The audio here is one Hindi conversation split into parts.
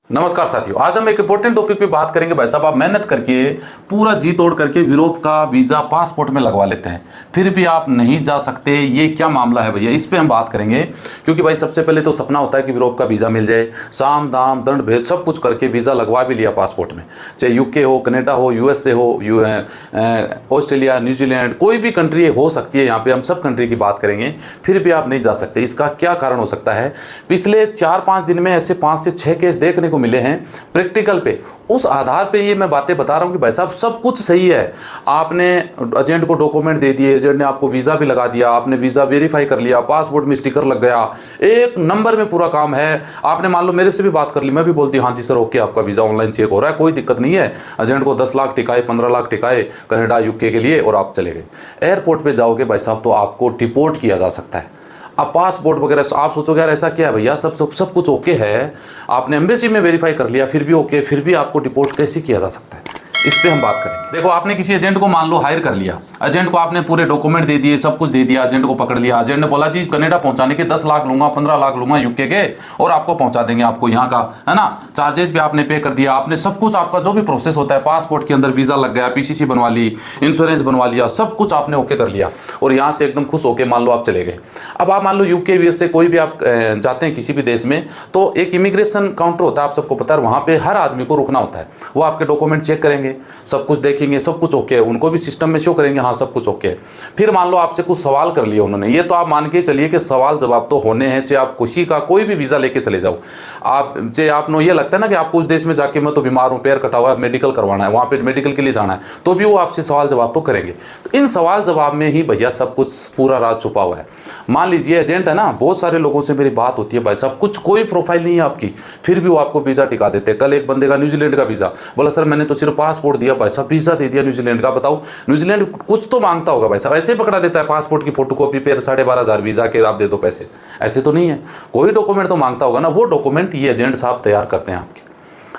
नमस्कार साथियों, आज हम एक इंपॉर्टेंट टॉपिक पे बात करेंगे। भाई साहब, आप मेहनत करके पूरा जी तोड़ करके यूरोप का वीज़ा पासपोर्ट में लगवा लेते हैं, फिर भी आप नहीं जा सकते। ये क्या मामला है भैया, इस पे हम बात करेंगे। क्योंकि भाई सबसे पहले तो सपना होता है कि यूरोप का वीज़ा मिल जाए, साम दाम दंड भेद सब कुछ करके वीज़ा लगवा भी लिया पासपोर्ट में, चाहे यूके हो, कनाडा हो, यूएसए हो, ऑस्ट्रेलिया, न्यूजीलैंड, कोई भी कंट्री हो सकती है। यहाँ पे हम सब कंट्री की बात करेंगे, फिर भी आप नहीं जा सकते। इसका क्या कारण हो सकता है? पिछले 4-5 दिन में ऐसे 5 से 6 केस देखने को मिले हैं प्रैक्टिकल पे। उस आधार पे ये मैं बातें बता रहा हूँ कि भाई साहब सब कुछ सही है, आपने एजेंट को डॉक्यूमेंट दे दिए, एजेंट ने आपको वीज़ा भी लगा दिया, आपने वीज़ा वेरीफाई कर लिया, पासपोर्ट में स्टिकर लग गया, एक नंबर में पूरा काम है। आपने मान लो मेरे से भी बात कर ली, मैं भी बोलती हाँ जी सर ओके, आपका वीज़ा ऑनलाइन चेक हो रहा है, कोई दिक्कत नहीं है। एजेंट को 10 लाख टिकाए, 15 लाख टिकाए कनाडा यूके के लिए, और आप चले गए। एयरपोर्ट पर जाओगे भाई साहब तो आपको डिपोर्ट किया जा सकता है। अब पासपोर्ट वगैरह आप सोचोगे यार ऐसा क्या है भैया, सब कुछ ओके है, आपने एम्बेसी में वेरीफाई कर लिया, फिर भी ओके, फिर भी आपको डिपोर्ट कैसे किया जा सकता है? इस पे हम बात करेंगे। देखो, आपने किसी एजेंट को मान लो हायर कर लिया, एजेंट को आपने पूरे डॉक्यूमेंट दे दिए, सब कुछ दे दिया, एजेंट को पकड़ लिया। एजेंट ने बोला जी कनाडा पहुंचाने के 10 लाख लूंगा, 15 लाख लूंगा यूके के, और आपको पहुंचा देंगे, आपको यहाँ का है ना चार्जेस भी आपने पे कर दिया, आपने सब कुछ, आपका जो भी प्रोसेस होता है पासपोर्ट के अंदर, वीज़ा लग गया, पीसीसी बनवा ली, इंश्योरेंस बनवा लिया, सब कुछ आपने ओके कर लिया, और यहाँ से एकदम खुश होकर मान लो आप चले गए। अब आप मान लो यूके वीएस से कोई भी आप जाते हैं किसी भी देश में, तो एक इमिग्रेशन काउंटर होता है, आप सबको पता है, वहाँ पे हर आदमी को रुकना होता है। वो आपके डॉक्यूमेंट चेक करेंगे, सब कुछ देखेंगे, सब कुछ ओके है, उनको भी सिस्टम में शो करेंगे हाँ सब कुछ ओके है। फिर मान लो आपसे कुछ सवाल कर लिए उन्होंने, ये तो आप मान के चलिए कि सवाल जवाब तो होने हैं, चाहे आप खुशी का कोई भी वीज़ा लेके चले जाओ। आप चाहे आपको ये लगता है ना कि आपको उस देश में जाके मैं तो बीमार हूँ, पैर कटा हुआ है, मेडिकल करवाना है, वहाँ पे मेडिकल के लिए जाना है, तो भी वो आपसे सवाल जवाब तो करेंगे। तो इन सवाल जवाब में ही भैया सब कुछ पूरा राज छुपा हुआ है। मान लीजिए एजेंट है ना, बहुत सारे लोगों से मेरी बात होती है, भाई साहब कुछ कोई प्रोफाइल नहीं है आपकी, फिर भी वो आपको वीज़ा टिका देते हैं। कल एक बंदे का न्यूजीलैंड का वीज़ा, बोला सर मैंने तो सिर्फ पासपोर्ट दिया, भाई साहब वीज़ा दे दिया न्यूजीलैंड का। बताओ, न्यूजीलैंड कुछ तो मांगता होगा भाई साहब, ऐसे पकड़ा देता है पासपोर्ट की फोटोकॉपी पे 12,500 वीज़ा के आप दे दो पैसे, ऐसे तो नहीं है, कोई डॉक्यूमेंट तो मांगता होगा ना। वो डॉक्यूमेंट ये एजेंट साहब तैयार करते हैं आपके।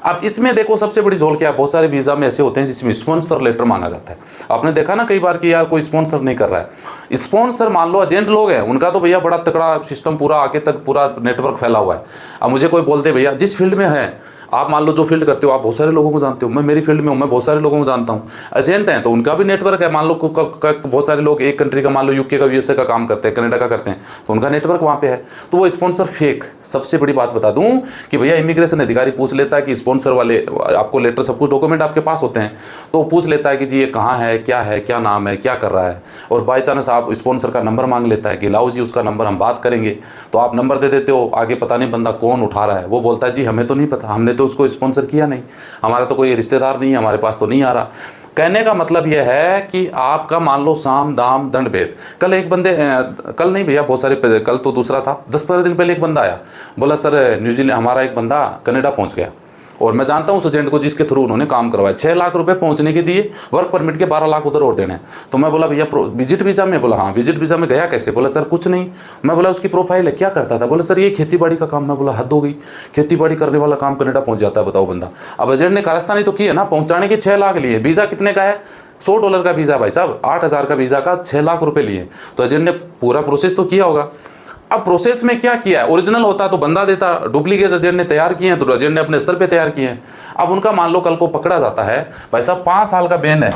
अब इसमें देखो सबसे बड़ी झोल क्या है, बहुत सारे वीज़ा में ऐसे होते हैं जिसमें स्पॉन्सर लेटर मांगा जाता है। आपने देखा ना कई बार कि यार कोई स्पॉन्सर नहीं कर रहा है। स्पॉन्सर मान लो एजेंट लोग हैं, उनका तो भैया बड़ा तगड़ा सिस्टम, पूरा आगे तक पूरा नेटवर्क फैला हुआ है। अब मुझे कोई बोलते भैया जिस फील्ड में है, आप मान लो जो फील्ड करते हो, आप बहुत सारे लोगों को जानते हो, मैं मेरी फील्ड में हूँ, मैं बहुत सारे लोगों को जानता हूँ। एजेंट हैं तो उनका भी नेटवर्क है, मान लो बहुत सारे लोग एक कंट्री का, मान लो यूके का, यूएसए का काम करते हैं, कनाडा का करते हैं, तो उनका नेटवर्क वहाँ पे है। तो वो स्पॉन्सर फेक, सबसे बड़ी बात बता दूँ कि भैया इमिग्रेशन अधिकारी पूछ लेता है कि स्पॉन्सर वाले आपको लेटर, सब कुछ डॉक्यूमेंट आपके पास होते हैं, तो पूछ लेता है कि जी ये कहाँ है, क्या नाम है, क्या कर रहा है, और बाई चांस आप स्पॉन्सर का नंबर मांग लेता है कि लाओ जी उसका नंबर हम बात करेंगे, तो आप नंबर दे देते हो, आगे पता नहीं बंदा कौन उठा रहा है, वो बोलता है जी हमें तो नहीं पता, हमने तो उसको स्पॉन्सर किया नहीं, हमारा तो कोई रिश्तेदार नहीं है, हमारे पास तो नहीं आ रहा। कहने का मतलब यह है कि आपका मान लो साम दाम दंड भेद। कल एक बंदे, कल नहीं भैया बहुत सारे, कल तो दूसरा था, 10-15 दिन पहले एक बंदा आया, बोला सर न्यूजीलैंड हमारा एक बंदा कनाडा पहुंच गया, और मैं जानता हूँ उस एजेंट को जिसके थ्रू उन्होंने काम करवाया, 6 लाख रुपए पहुंचने के दिए, वर्क परमिट के 12 लाख उधर और देने। तो मैं बोला भैया विजिट वीज़ा में? बोला हाँ विजिट वीज़ा में गया कैसे? बोला सर कुछ नहीं। मैं बोला उसकी प्रोफाइल है, क्या करता था? बोला सर ये खेती बाड़ी का काम। मैं बोला हद हो गई, खेती बाड़ी करने वाला काम कनाडा पहुंच जाता है, बताओ बंदा। अब एजेंट ने कारस्तानी तो की है ना, पहुंचाने के 6 लाख लिए, वीज़ा कितने का है? $100 का वीज़ा भाई साहब, 8,000 का वीज़ा का 6 लाख रुपये लिए, तो एजेंट ने पूरा प्रोसेस तो किया होगा। अब प्रोसेस में क्या किया है, ओरिजिनल होता तो बंदा देता, डुप्लीकेट एजेंट ने तैयार किए हैं, तो एजेंट ने अपने स्तर पे तैयार किए हैं। अब उनका मान लो कल को पकड़ा जाता है, भाई साहब 5 साल का बैन है,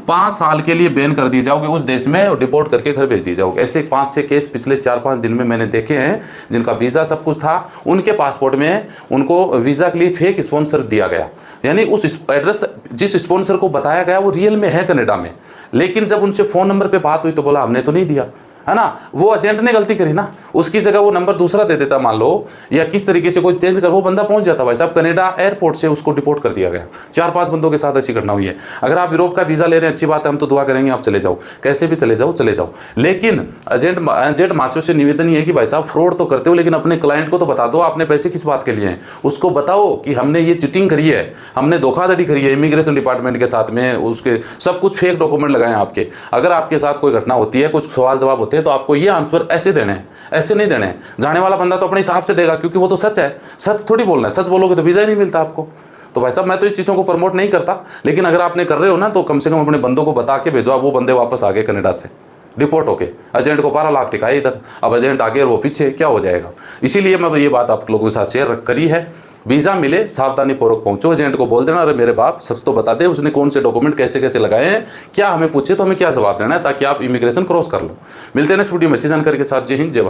5 साल के लिए बैन कर दिए जाओगे उस देश में, और डिपोर्ट करके घर भेज दिए जाओगे। ऐसे 5-6 केस पिछले 4-5 दिन में मैंने देखे हैं, जिनका वीज़ा सब कुछ था, उनके पासपोर्ट में उनको वीज़ा के लिए फेक स्पॉन्सर दिया गया, यानी उस एड्रेस जिस स्पॉन्सर को बताया गया वो रियल में है कनाडा में, लेकिन जब उनसे फ़ोन नंबर पे बात हुई तो बोला हमने तो नहीं दिया, है ना। वो एजेंट ने गलती करी ना, उसकी जगह वो नंबर दूसरा दे देता मान लो, या किस तरीके से कोई चेंज कर, वो बंदा पहुंच जाता। भाई साहब कनाडा एयरपोर्ट से उसको डिपोर्ट कर दिया गया। 4-5 बंदों के साथ ऐसी घटना हुई है। अगर आप यूरोप का वीज़ा ले रहे हैं अच्छी बात है, हम तो दुआ करेंगे आप चले जाओ, कैसे भी चले जाओ, लेकिन एजेंट मास्टर से निवेदन ये है कि भाई साहब फ्रॉड तो करते हो, लेकिन अपने क्लाइंट को तो बता दो आपने पैसे किस बात के लिए हैं, उसको बताओ कि हमने ये चीटिंग करी है, हमने धोखाधड़ी करी है इमिग्रेशन डिपार्टमेंट के साथ में, उसके सब कुछ फेक डॉक्यूमेंट लगाए आपके। अगर आपके साथ कोई घटना होती है, कुछ सवाल जवाब होते हैं, तो आपको ये आंसर ऐसे देने हैं, ऐसे नहीं देने हैं। जाने वाला बंदा तो अपने हिसाब से देगा, क्योंकि वो तो सच है, सच थोड़ी बोलना है, सच बोलोगे तो वीज़ा ही नहीं मिलता आपको। तो भाई साहब मैं तो इस चीज़ों को प्रमोट नहीं करता, लेकिन अगर आपने कर रहे हो ना, तो कम से कम अपने बंदों को बता के भेजो। वो बंदे वापस आ गए कनाडा से रिपोर्ट होके, एजेंट को 12 लाख टिकाए इधर, अब एजेंट आगे और वो पीछे, क्या हो जाएगा? इसीलिए मैं ये बात आप लोगों के साथ शेयर करी है वीज़ा मिले सावधानी पूर्वक पहुंचो, एजेंट को बोल देना अरे मेरे बाप सच तो बता दे उसने कौन से डॉक्यूमेंट कैसे कैसे लगाए हैं, क्या हमें पूछे तो हमें क्या जवाब देना है, ताकि आप इमिग्रेशन क्रॉस कर लो। मिलते हैं नेक्स्ट वीडियो में अच्छी जानकारी के साथ। जय हिंद जय भारत।